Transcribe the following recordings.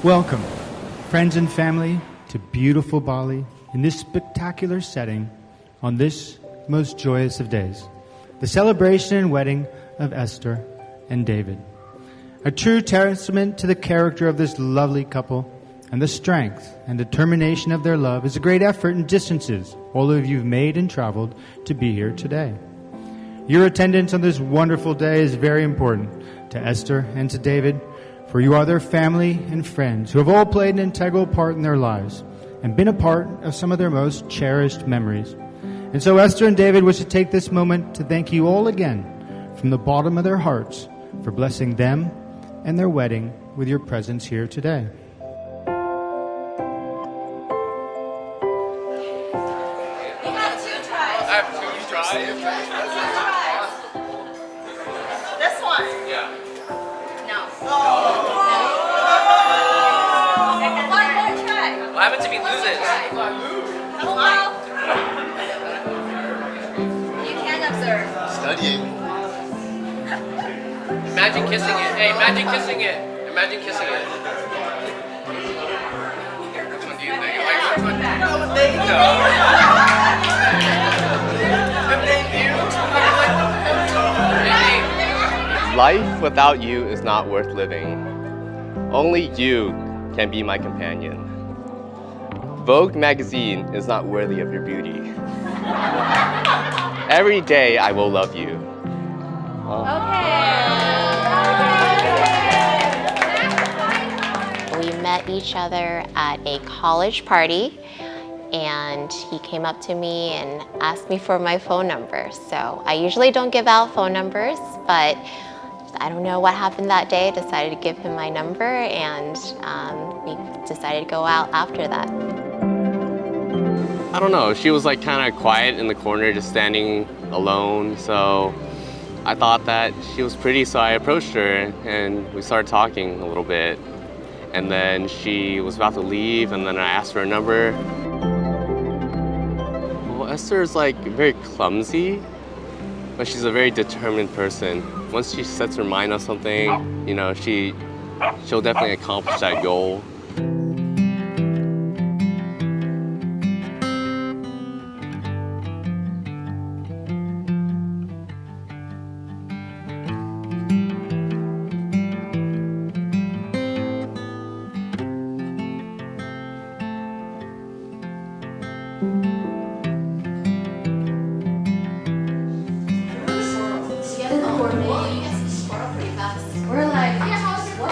Welcome, friends and family, to beautiful Bali in this spectacular setting on this most joyous of days, the celebration and wedding of Esther and David. A true testament to the character of this lovely couple and the strength and determination of their love is a great effort and distances all of you have made and traveled to be here today. Your attendance on this wonderful day is very important to Esther and to David, for you are their family and friends who have all played an integral part in their lives and been a part of some of their most cherished memories. And so Esther and David wish to take this moment to thank you all again from the bottom of their hearts for blessing them and their wedding with your presence here today. This one? Yeah. No. One more try. What happens if he loses? Well, you can observe. Studying. Imagine kissing it. Hey, imagine kissing it. Imagine kissing it. Which one do you think? Like, which one? No. Life without you is not worth living. Only you can be my companion. Vogue magazine is not worthy of your beauty. Every day I will love you. We met each other at a college party, and he came up to me and asked me for my phone number. So I usually don't give out phone numbers, but I don't know what happened that day. I decided to give him my number, and we decided to go out after that. I don't know, she was like kind of quiet in the corner, just standing alone. So I thought that she was pretty, so I approached her and we started talking a little bit. And then she was about to leave, and then I asked for her number. Well, Esther is like very clumsy, but she's a very determined person. Once she sets her mind on something, you know, she'll definitely accomplish that goal.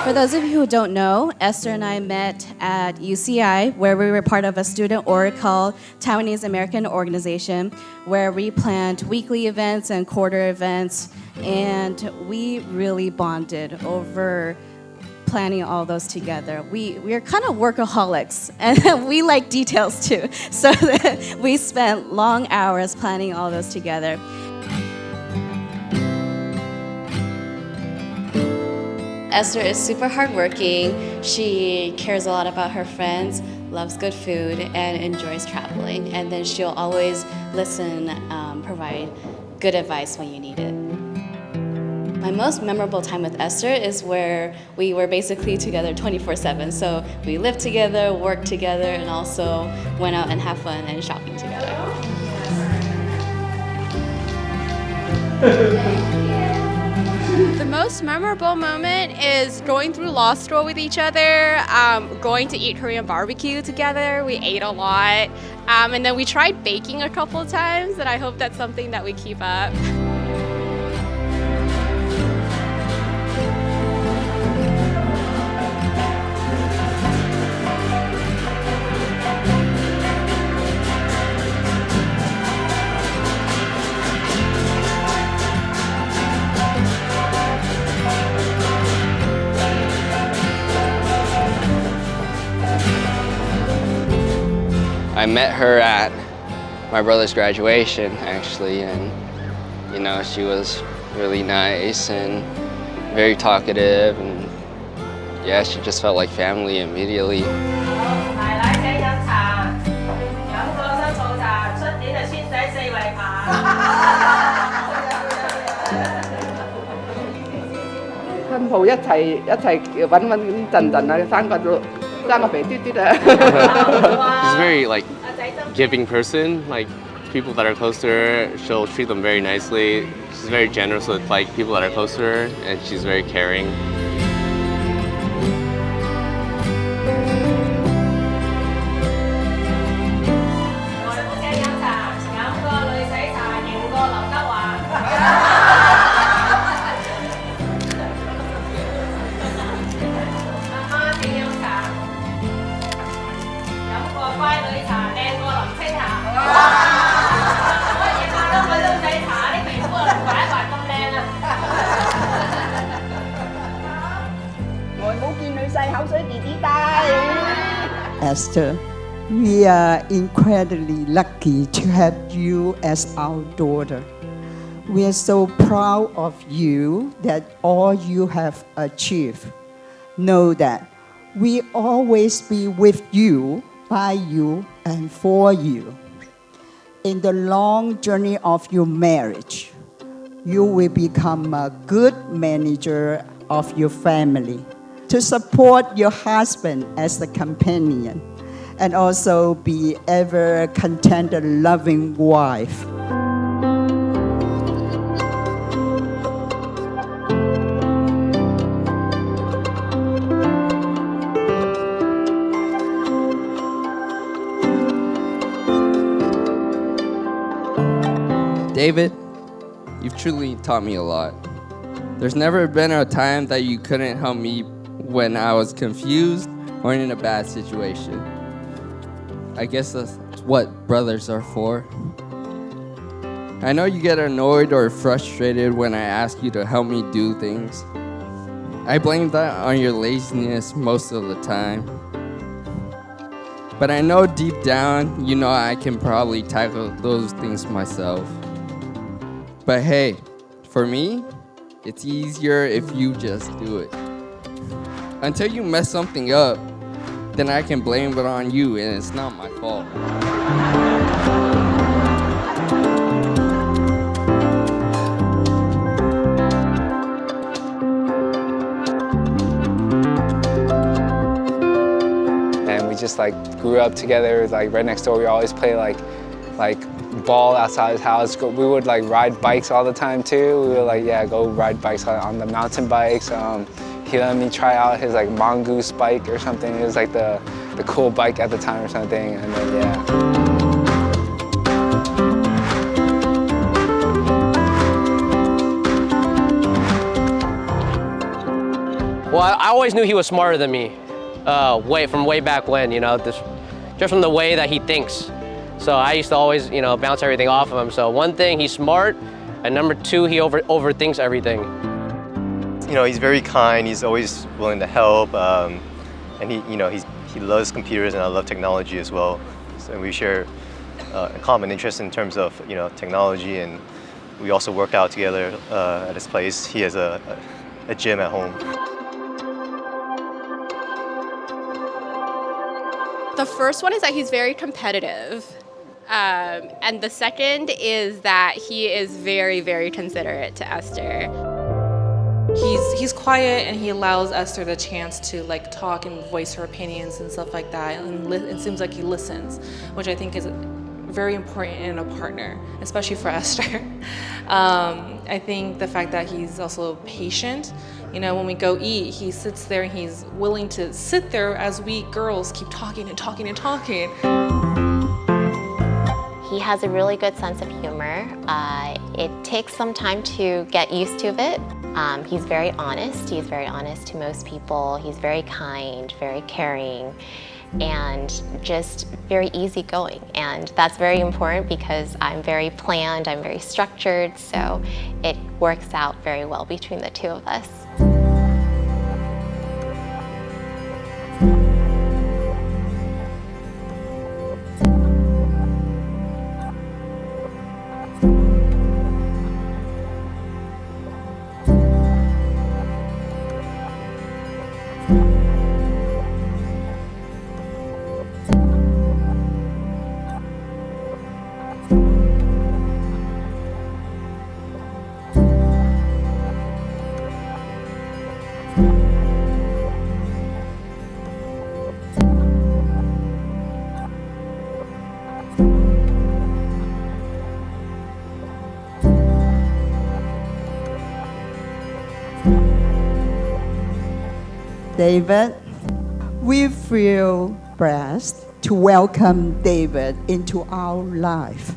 For those of you who don't know, Esther and I met at UCI, where we were part of a student org called Taiwanese American Organization, where we planned weekly events and quarter events, and we really bonded over planning all those together. We are kind of workaholics, and we like details too, so we spent long hours planning all those together. Esther is super hardworking. She cares a lot about her friends, loves good food, and enjoys traveling. And then she'll always listen, provide good advice when you need it. My most memorable time with Esther is where we were basically together 24/7. So we lived together, worked together, and also went out and have fun and shopping together. The most memorable moment is going through law school with each other, going to eat Korean barbecue together. We ate a lot, and then we tried baking a couple of times, and I hope that's something that we keep up. I met her at my brother's graduation, actually, and you know, she was really nice and very talkative, and yeah, she just felt like family immediately. She's a very like giving person. Like people that are close to her, she'll treat them very nicely. She's very generous with like people that are close to her, and she's very caring. Esther, we are incredibly lucky to have you as our daughter. We are so proud of you that all you have achieved. Know that we always be with you, by you, and for you. In the long journey of your marriage, you will become a good manager of your family, to support your husband as a companion, and also be ever contented, loving wife. David, you've truly taught me a lot. There's never been a time that you couldn't help me when I was confused or in a bad situation. I guess that's what brothers are for. I know you get annoyed or frustrated when I ask you to help me do things. I blame that on your laziness most of the time. But I know deep down, you know I can probably tackle those things myself. But hey, for me, it's easier if you just do it. Until you mess something up, then I can blame it on you and it's not my fault. And we just like grew up together, like right next door. We always play like ball outside his house. We would like ride bikes all the time too. We would like, go ride bikes on the mountain bikes. He let me try out his like mongoose bike or something. It was like the cool bike at the time or something. And then Well, I always knew he was smarter than me, from way back when, just from the way that he thinks. So I used to always, bounce everything off of him. So one thing, he's smart, and number two, he overthinks everything. He's very kind. He's always willing to help, and he loves computers, and I love technology as well. So we share a common interest in terms of technology, and we also work out together at his place. He has a gym at home. The first one is that he's very competitive. And the second is that he is very, very considerate to Esther. He's quiet and he allows Esther the chance to like talk and voice her opinions and stuff like that. And it seems like he listens, which I think is very important in a partner, especially for Esther. I think the fact that he's also patient. When we go eat, he sits there and he's willing to sit there as we girls keep talking and talking and talking. He has a really good sense of humor. It takes some time to get used to it. He's very honest. He's very honest to most people. He's very kind, very caring, and just very easygoing. And that's very important because I'm very planned, I'm very structured, so it works out very well between the two of us. David, we feel blessed to welcome David into our life.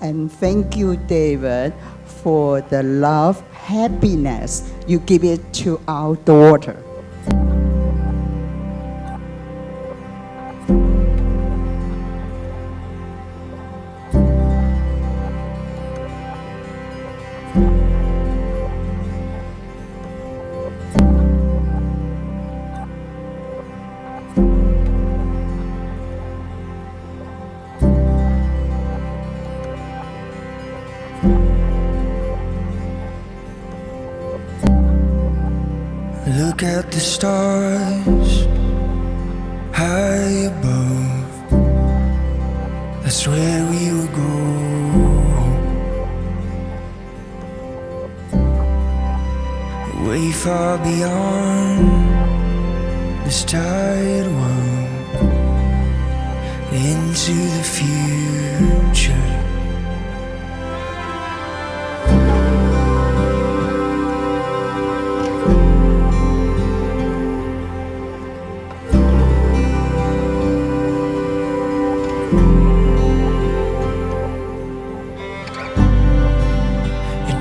And thank you, David, for the love, happiness you give it to our daughter. Look at the stars high above. That's where we will go. Way far beyond this tired world, into the future.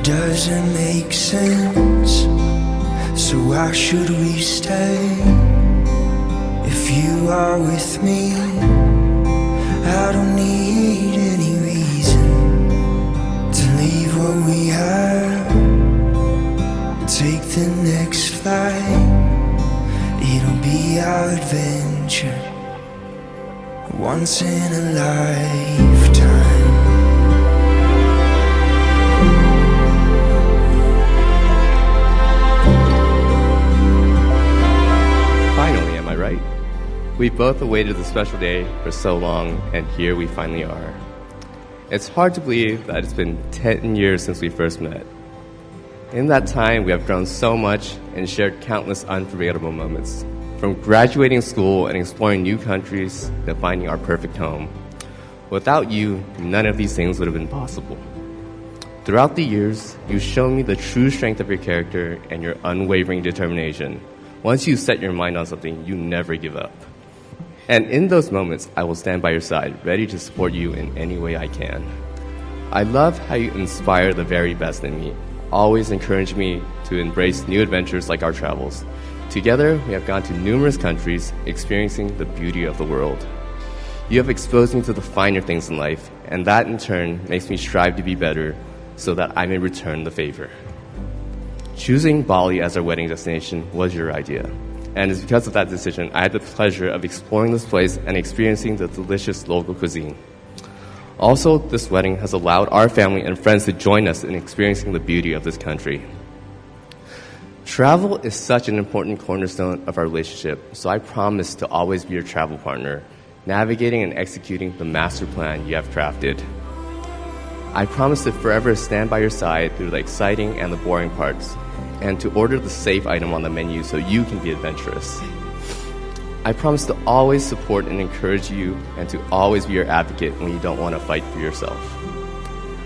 Doesn't make sense, so why should we stay? If you are with me, I don't need any reason to leave what we have. Take the next flight, it'll be our adventure, once in a lifetime. Finally, am I right? We've both awaited the special day for so long, and here we finally are. It's hard to believe that it's been 10 years since we first met. In that time, we have grown so much and shared countless unforgettable moments, from graduating school and exploring new countries to finding our perfect home. Without you, none of these things would have been possible. Throughout the years, you've shown me the true strength of your character and your unwavering determination. Once you set your mind on something, you never give up. And in those moments, I will stand by your side, ready to support you in any way I can. I love how you inspire the very best in me, always encourage me to embrace new adventures like our travels. Together, we have gone to numerous countries, experiencing the beauty of the world. You have exposed me to the finer things in life, and that in turn makes me strive to be better so that I may return the favor. Choosing Bali as our wedding destination was your idea, and it's because of that decision I had the pleasure of exploring this place and experiencing the delicious local cuisine. Also, this wedding has allowed our family and friends to join us in experiencing the beauty of this country. Travel is such an important cornerstone of our relationship, so I promise to always be your travel partner, navigating and executing the master plan you have crafted. I promise to forever stand by your side through the exciting and the boring parts, and to order the safe item on the menu so you can be adventurous. I promise to always support and encourage you, and to always be your advocate when you don't want to fight for yourself.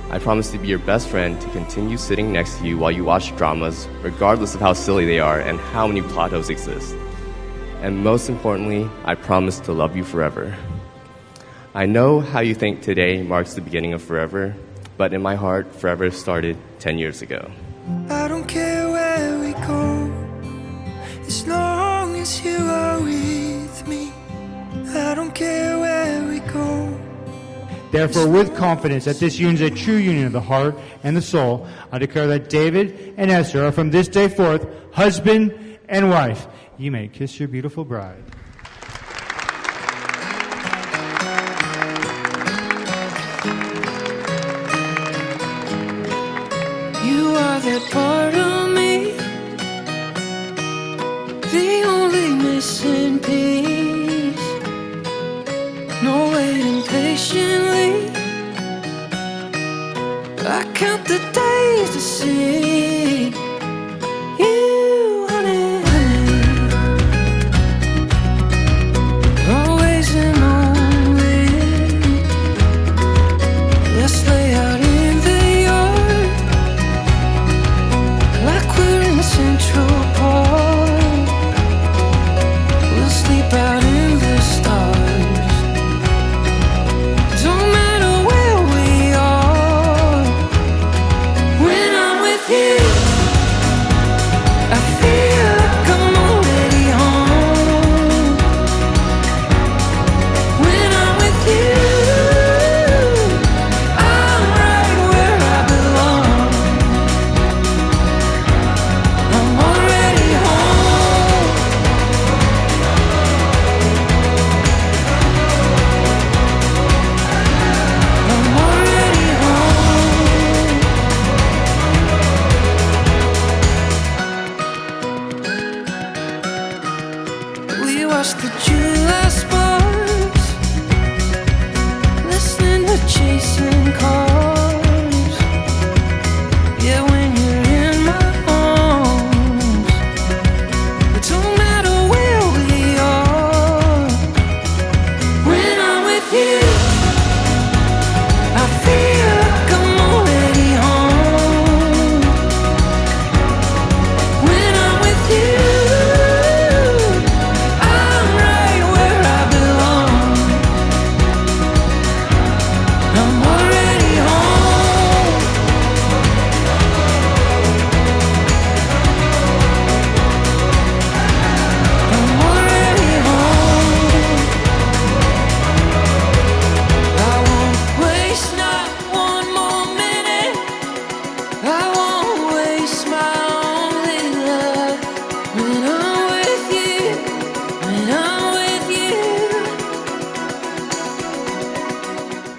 I promise to be your best friend, to continue sitting next to you while you watch dramas, regardless of how silly they are and how many plot holes exist. And most importantly, I promise to love you forever. I know how you think today marks the beginning of forever, but in my heart, forever started 10 years ago. I don't care where we go, as long as you are with me. I don't care where we go. Therefore, with confidence that this union is a true union of the heart and the soul, I declare that David and Esther are from this day forth husband and wife. You may kiss your beautiful bride. You are that part of me, the only missing piece. No waiting patiently, I count the days to see you, honey, honey. Always and only. Let's lay out in the yard like we're in Central just the July sparks, listening to chasing cars. Yeah, when you're in my arms, it don't matter where we are. When I'm with you, I feel like I'm already home. When I'm with you, I'm right where I belong. I'm already home. I'm already home. I won't waste not one more minute. I won't waste my only love. When I'm with you, when I'm with you.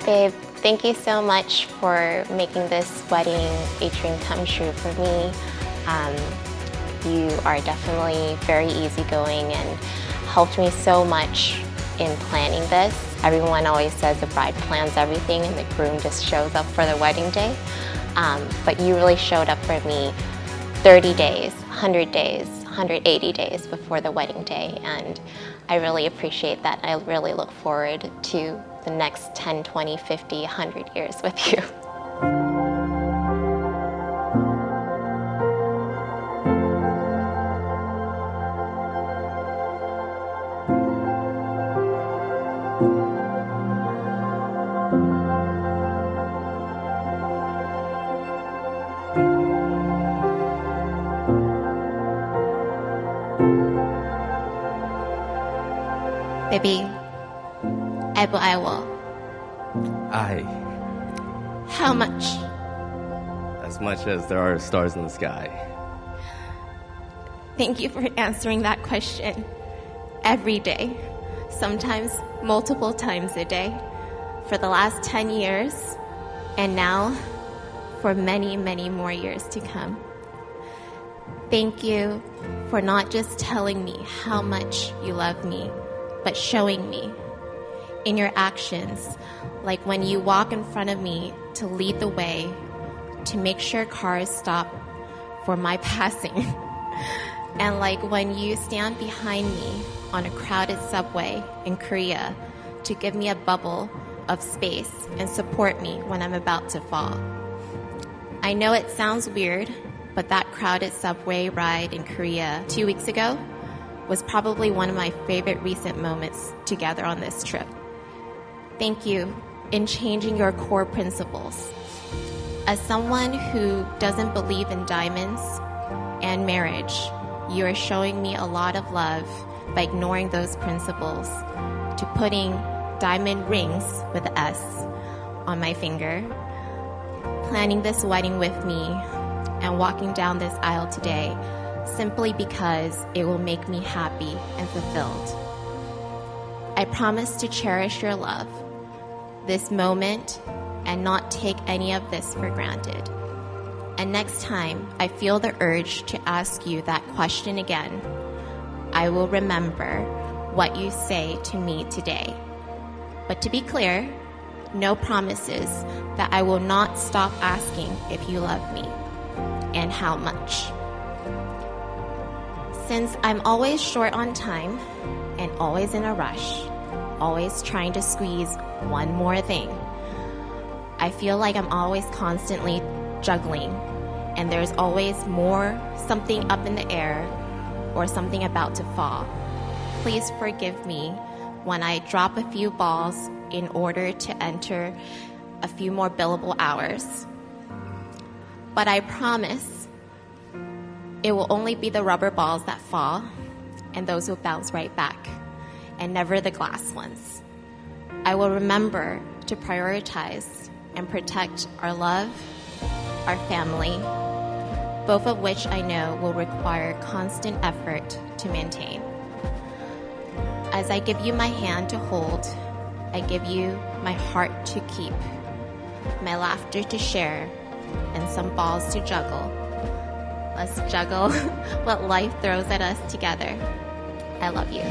Babe, thank you so much for making this wedding a dream come true for me. You are definitely very easygoing and helped me so much in planning this. Everyone always says the bride plans everything and the groom just shows up for the wedding day. But you really showed up for me 30 days, 100 days, 180 days before the wedding day, and I really appreciate that. I really look forward to the next 10, 20, 50, 100 years with you. Baby, I will. How much? As much as there are stars in the sky. Thank you for answering that question every day, sometimes multiple times a day, for the last 10 years, and now for many, many more years to come. Thank you for not just telling me how much you love me, but showing me in your actions, like when you walk in front of me to lead the way, to make sure cars stop for my passing, and like when you stand behind me on a crowded subway in Korea to give me a bubble of space and support me when I'm about to fall. I know it sounds weird, but that crowded subway ride in Korea 2 weeks ago was probably one of my favorite recent moments together on this trip. Thank you in changing your core principles. As someone who doesn't believe in diamonds and marriage, you are showing me a lot of love by ignoring those principles to putting diamond rings with an S on my finger, planning this wedding with me, and walking down this aisle today simply because it will make me happy and fulfilled. I promise to cherish your love, this moment, and not take any of this for granted. And next time I feel the urge to ask you that question again, I will remember what you say to me today. But to be clear, no promises that I will not stop asking if you love me and how much. Since I'm always short on time and always in a rush, always trying to squeeze one more thing, I feel like I'm always constantly juggling, and there's always something up in the air or something about to fall. Please forgive me when I drop a few balls in order to enter a few more billable hours. But I promise it will only be the rubber balls that fall, and those will bounce right back, and never the glass ones. I will remember to prioritize and protect our love, our family, both of which I know will require constant effort to maintain. As I give you my hand to hold, I give you my heart to keep, my laughter to share, and some balls to juggle. Let's juggle what life throws at us together. I love you.